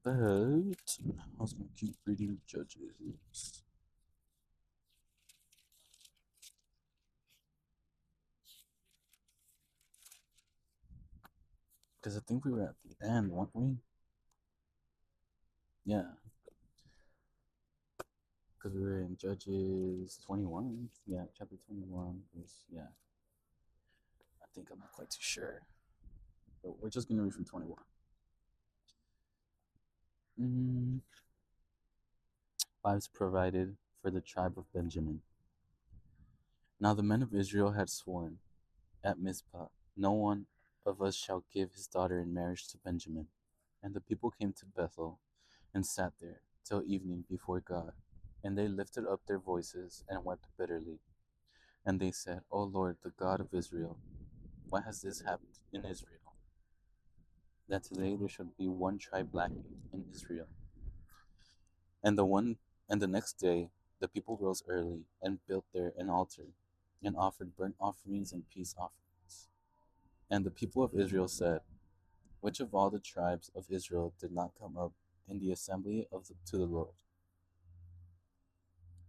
But I was gonna keep reading Judges because I think we were at the end, weren't we? Yeah, because we were in Judges 21. Yeah, chapter 21. Yeah, I think I'm not quite too sure, but we're just gonna read from 21. Mm, Wives provided for the tribe of Benjamin. Now the men of Israel had sworn at Mizpah, no one of us shall give his daughter in marriage to Benjamin. And the people came to Bethel and sat there till evening before God. And they lifted up their voices and wept bitterly. And they said, O Lord, the God of Israel, why has this happened in Israel? That today there should be one tribe lacking in Israel. And the next day the people rose early and built there an altar and offered burnt offerings and peace offerings. And the people of Israel said, which of all the tribes of Israel did not come up in the assembly to the Lord?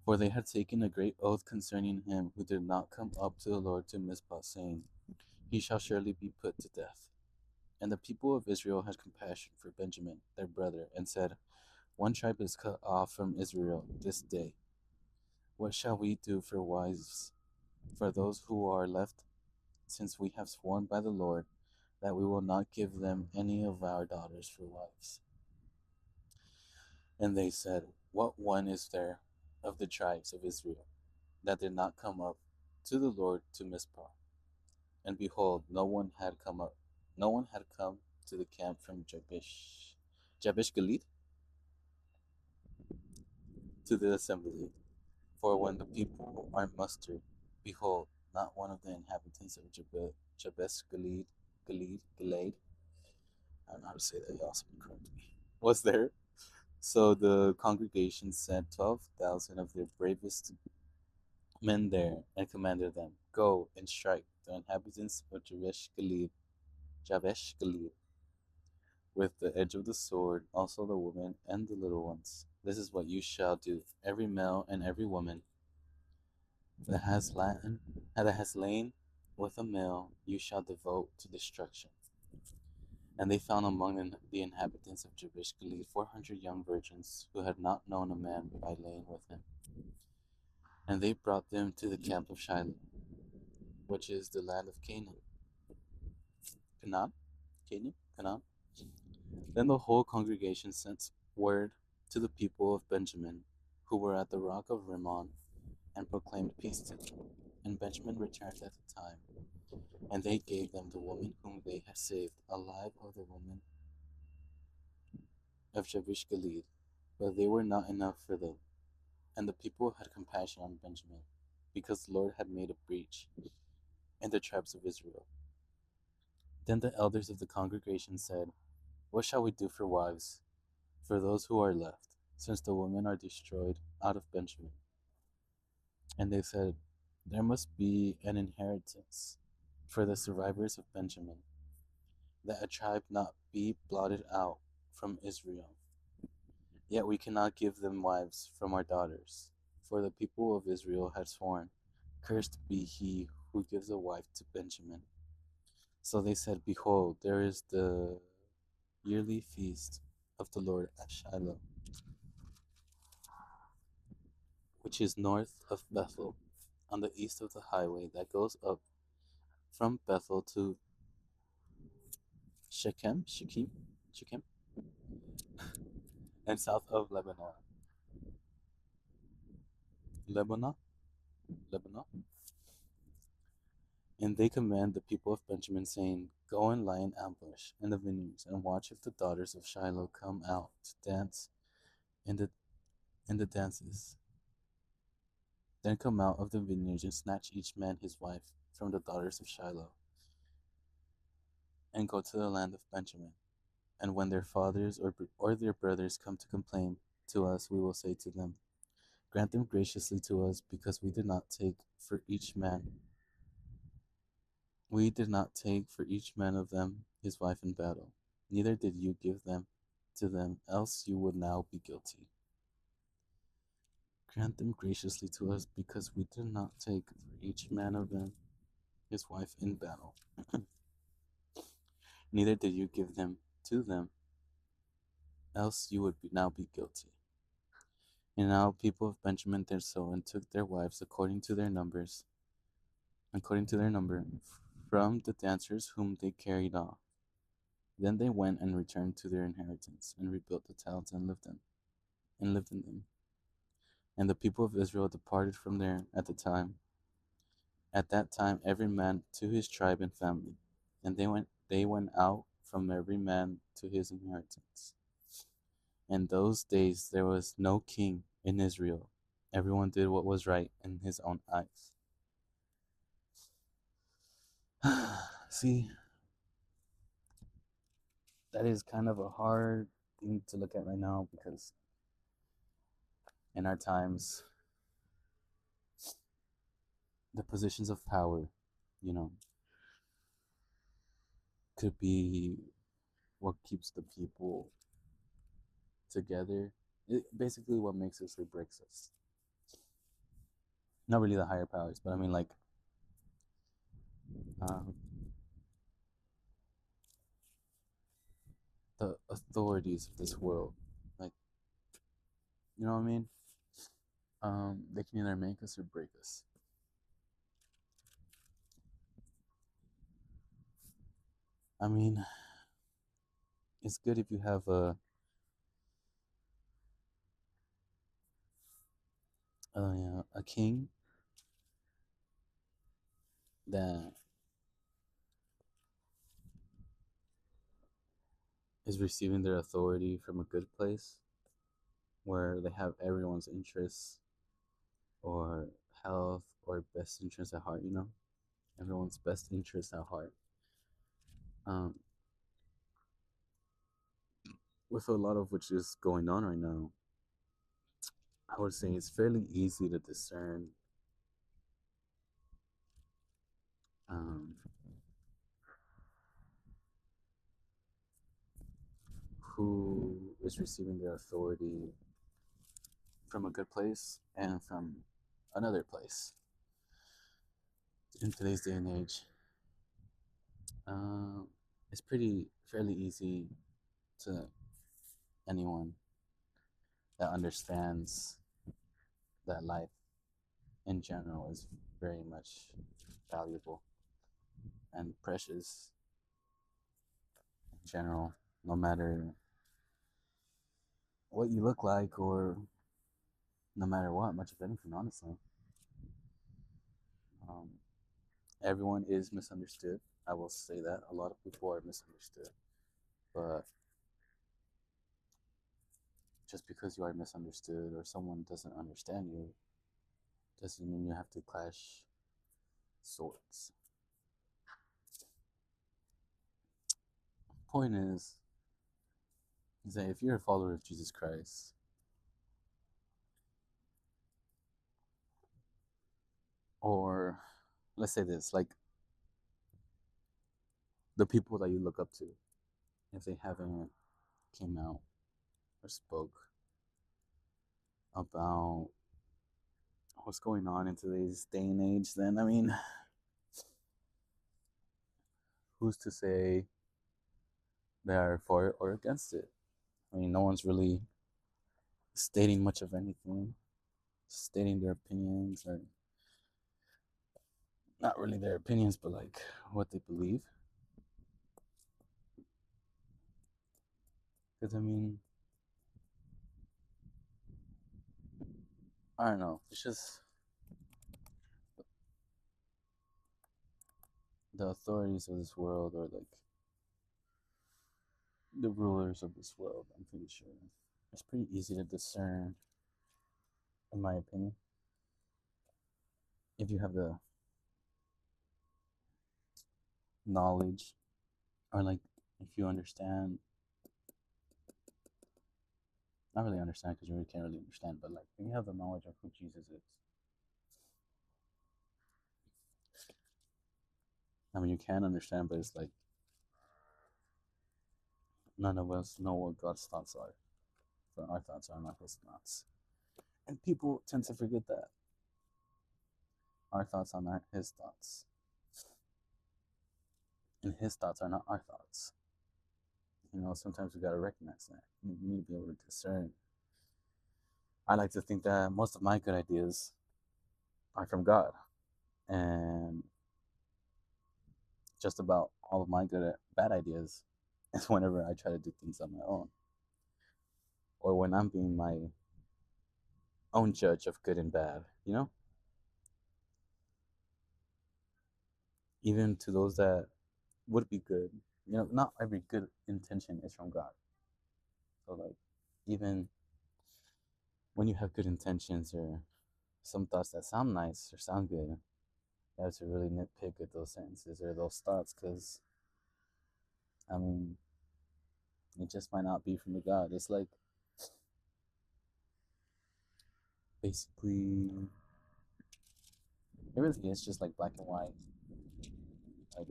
For they had taken a great oath concerning him who did not come up to the Lord to Mizpah, saying, he shall surely be put to death. And the people of Israel had compassion for Benjamin, their brother, and said, one tribe is cut off from Israel this day. What shall we do for wives for those who are left, since we have sworn by the Lord that we will not give them any of our daughters for wives? And they said, what one is there of the tribes of Israel that did not come up to the Lord to Mizpah? And behold, no one had come to the camp from Jabesh Gilead to the assembly. For when the people are mustered, behold, not one of the inhabitants of Jabesh Gilead, I don't know how to say that, you also correct me, was there. So the congregation sent 12,000 of their bravest men there and commanded them, go and strike the inhabitants of Jabesh Gilead with the edge of the sword, also the women and the little ones. This is what you shall do. Every male and every woman that has lain with a male you shall devote to destruction. And they found among the inhabitants of Jabesh Gilead 400 young virgins who had not known a man by laying with him. And they brought them to the camp of Shiloh, which is the land of Canaan, Canaan. Then the whole congregation sent word to the people of Benjamin, who were at the rock of Rimmon, and proclaimed peace to them. And Benjamin returned at the time, and they gave them the woman whom they had saved, alive of the woman of Jabesh Gilead. But they were not enough for them, and the people had compassion on Benjamin, because the Lord had made a breach in the tribes of Israel. Then the elders of the congregation said, what shall we do for wives for those who are left, since the women are destroyed out of Benjamin? And they said, there must be an inheritance for the survivors of Benjamin, that a tribe not be blotted out from Israel. Yet we cannot give them wives from our daughters. For the people of Israel had sworn, cursed be he who gives a wife to Benjamin. So they said, behold, there is the yearly feast of the Lord at Shiloh, which is north of Bethel, on the east of the highway that goes up from Bethel to Shechem, and south of Lebanon, Lebanon. And they command the people of Benjamin, saying, go and lie in ambush in the vineyards, and watch if the daughters of Shiloh come out to dance in the dances. Then come out of the vineyards and snatch each man his wife from the daughters of Shiloh, and go to the land of Benjamin. And when their fathers or their brothers come to complain to us, we will say to them, grant them graciously to us, because we did not take for each man of them his wife in battle, neither did you give them to them, else you would now be guilty. Grant them graciously to us, because we did not take for each man of them his wife in battle. Neither did you give them to them, else you would now be guilty. And now people of Benjamin did so, and took their wives according to their number, from the dancers whom they carried off. Then they went and returned to their inheritance, and rebuilt the towns and lived in them. And the people of Israel departed from there at that time every man to his tribe and family. And they went out from every man to his inheritance. In those days there was no king in Israel. Everyone did what was right in his own eyes. See, that is kind of a hard thing to look at right now, because in our times, the positions of power, you know, could be what keeps the people together. Basically, what makes us or breaks us. Not really the higher powers, but I mean, like, um, the authorities of this world. Like, you know what I mean? They can either make us or break us. I mean, it's good if you have a king that is receiving their authority from a good place, where they have everyone's interests or health or best interests at heart, everyone's best interests at heart. Um, with a lot of which is going on right now, I would say it's fairly easy to discern um, who is receiving their authority from a good place and from another place in today's day and age. Um, it's pretty fairly easy to anyone that understands that life in general is very much valuable and precious in general, no matter what you look like or no matter what, much of anything, honestly. Um, everyone is misunderstood. I will say that. A lot of people are misunderstood. But just because you are misunderstood or someone doesn't understand you doesn't mean you have to clash swords. Point is that if you're a follower of Jesus Christ, or let's say this, like the people that you look up to, if they haven't came out or spoke about what's going on in today's day and age, then I mean, who's to say they are for it or against it? I mean, no one's really stating much of anything, stating their opinions, or not really their opinions, but like what they believe. Because I mean, I don't know. It's just the authorities of this world, or like the rulers of this world. I'm pretty sure it's pretty easy to discern, in my opinion, if you have the knowledge, or like if you understand, not really understand because you really can't really understand, but like if you have the knowledge of who Jesus is. I mean, you can understand, but it's like none of us know what God's thoughts are. For our thoughts are not His thoughts. And people tend to forget that. Our thoughts are not His thoughts. And His thoughts are not our thoughts. Sometimes we gotta recognize that. You need to be able to discern. I like to think that most of my good ideas are from God. And just about all of my bad ideas is whenever I try to do things on my own. Or when I'm being my own judge of good and bad. Even to those that would be good. Not every good intention is from God. So like even when you have good intentions or some thoughts that sound nice or sound good, you have to really nitpick at those sentences or those thoughts because I mean it just might not be from the God. It's like basically it really is just like black and white. Like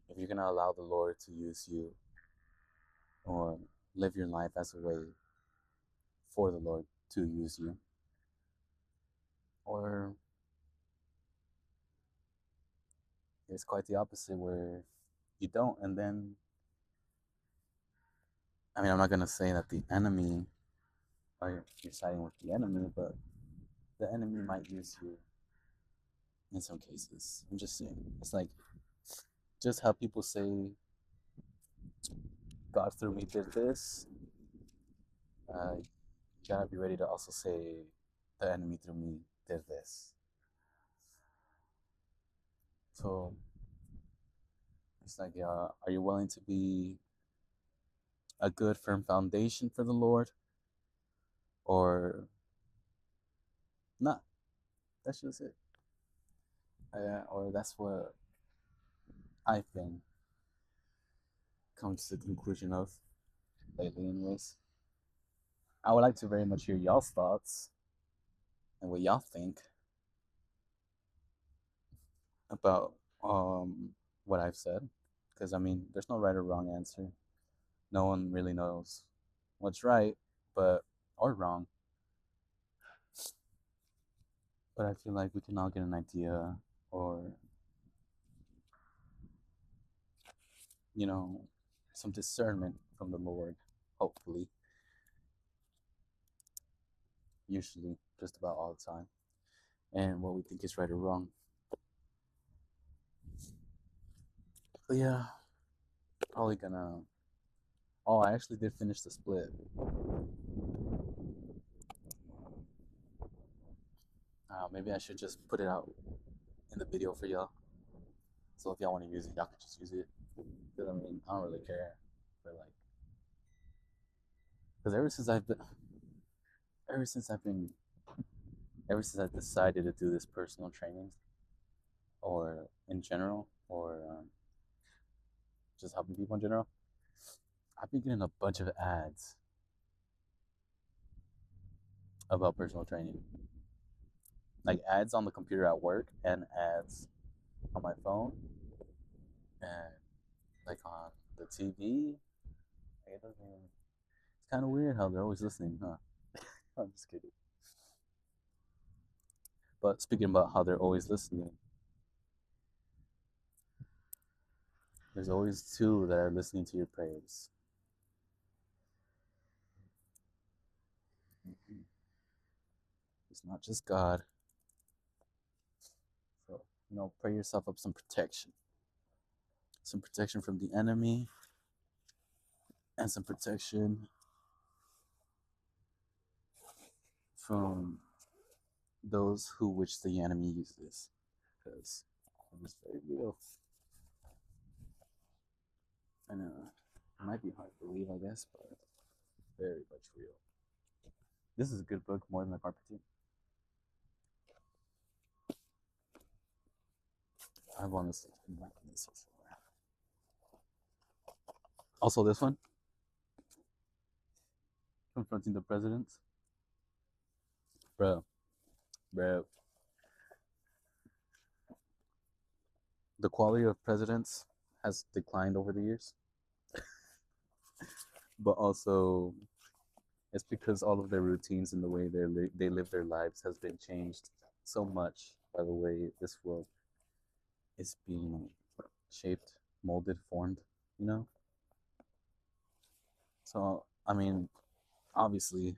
if you're gonna allow the Lord to use you or live your life as a way for the Lord to use you, or it's quite the opposite where you don't, and then I mean I'm not gonna say that the enemy or you're siding with the enemy, but the enemy might use you in some cases. I'm just saying. It's like just how people say God through me did this. You gotta be ready to also say the enemy through me did this. So it's like, are you willing to be a good, firm foundation for the Lord, or not? That's just it. Or that's what I've been come to the conclusion of lately, anyways. I would like to very much hear y'all's thoughts and what y'all think about what I've said, because I mean, there's no right or wrong answer. No one really knows what's right, but or wrong. But I feel like we can all get an idea, or you know, some discernment from the Lord. Hopefully, usually, just about all the time, and what we think is right or wrong. But yeah, probably gonna. Oh, I actually did finish the split. Maybe I should just put it out in the video for y'all. So if y'all want to use it, y'all can just use it. Cause I mean, I don't really care. But like, cause ever since I've been, ever since I decided to do this personal training, or in general, or just helping people in general, I've been getting a bunch of ads about personal training, like ads on the computer at work and ads on my phone and like on the TV. Like, it doesn't even, it's kind of weird how they're always listening, huh? I'm just kidding. But speaking about how they're always listening, there's always two that are listening to your prayers. Mm-hmm. It's not just God. So, pray yourself up some protection from the enemy, and some protection from those who which the enemy uses, because it's very real. And it might be hard to believe, I guess, but very much real. This is a good book, more than the carpet too. I've honestly been liking this so far. Also, this one, confronting the presidents, bro, bro. The quality of presidents has declined over the years. but also it's because all of their routines and the way they live their lives has been changed so much by the way this world is being shaped, molded, formed, you know? So, I mean, obviously,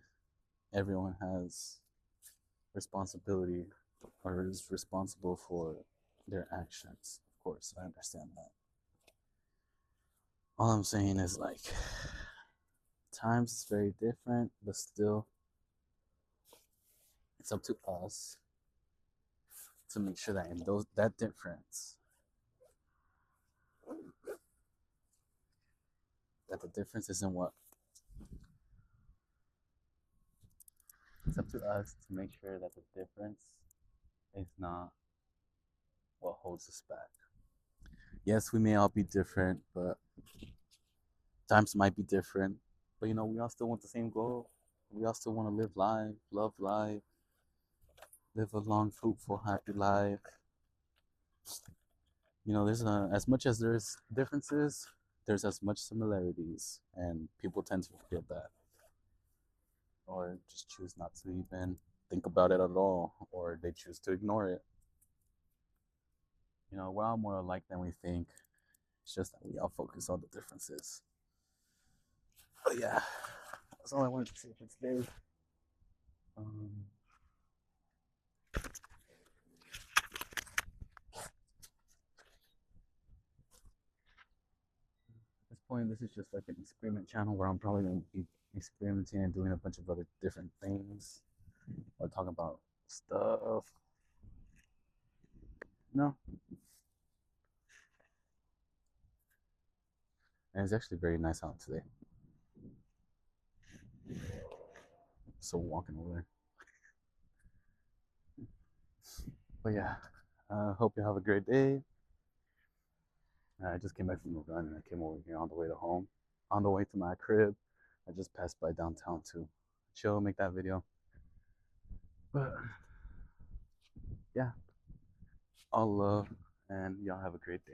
everyone has responsibility or is responsible for their actions. Of course, I understand that. All I'm saying is like times is very different, but still it's up to us to make sure that in those that difference that the difference isn't what it's up to us to make sure that the difference is not what holds us back. Yes, we may all be different, but times might be different. But you know, we all still want the same goal. We all still want to live life, love life, live a long, fruitful, happy life. You know, as much as there's differences, there's as much similarities, and people tend to forget that, or just choose not to even think about it at all, or they choose to ignore it. You know, we're all more alike than we think. It's just that we all focus on the differences. But yeah, that's all I wanted to say for today. Um, at this point, this is just like an experiment channel where I'm probably going to be experimenting and doing a bunch of other different things or talking about stuff. No, and it's actually very nice out today. So walking over there. But yeah, I hope you have a great day. I just came back from the run and I came over here on the way to home. On the way to my crib, I just passed by downtown to chill, make that video. But yeah, all love, and y'all have a great day.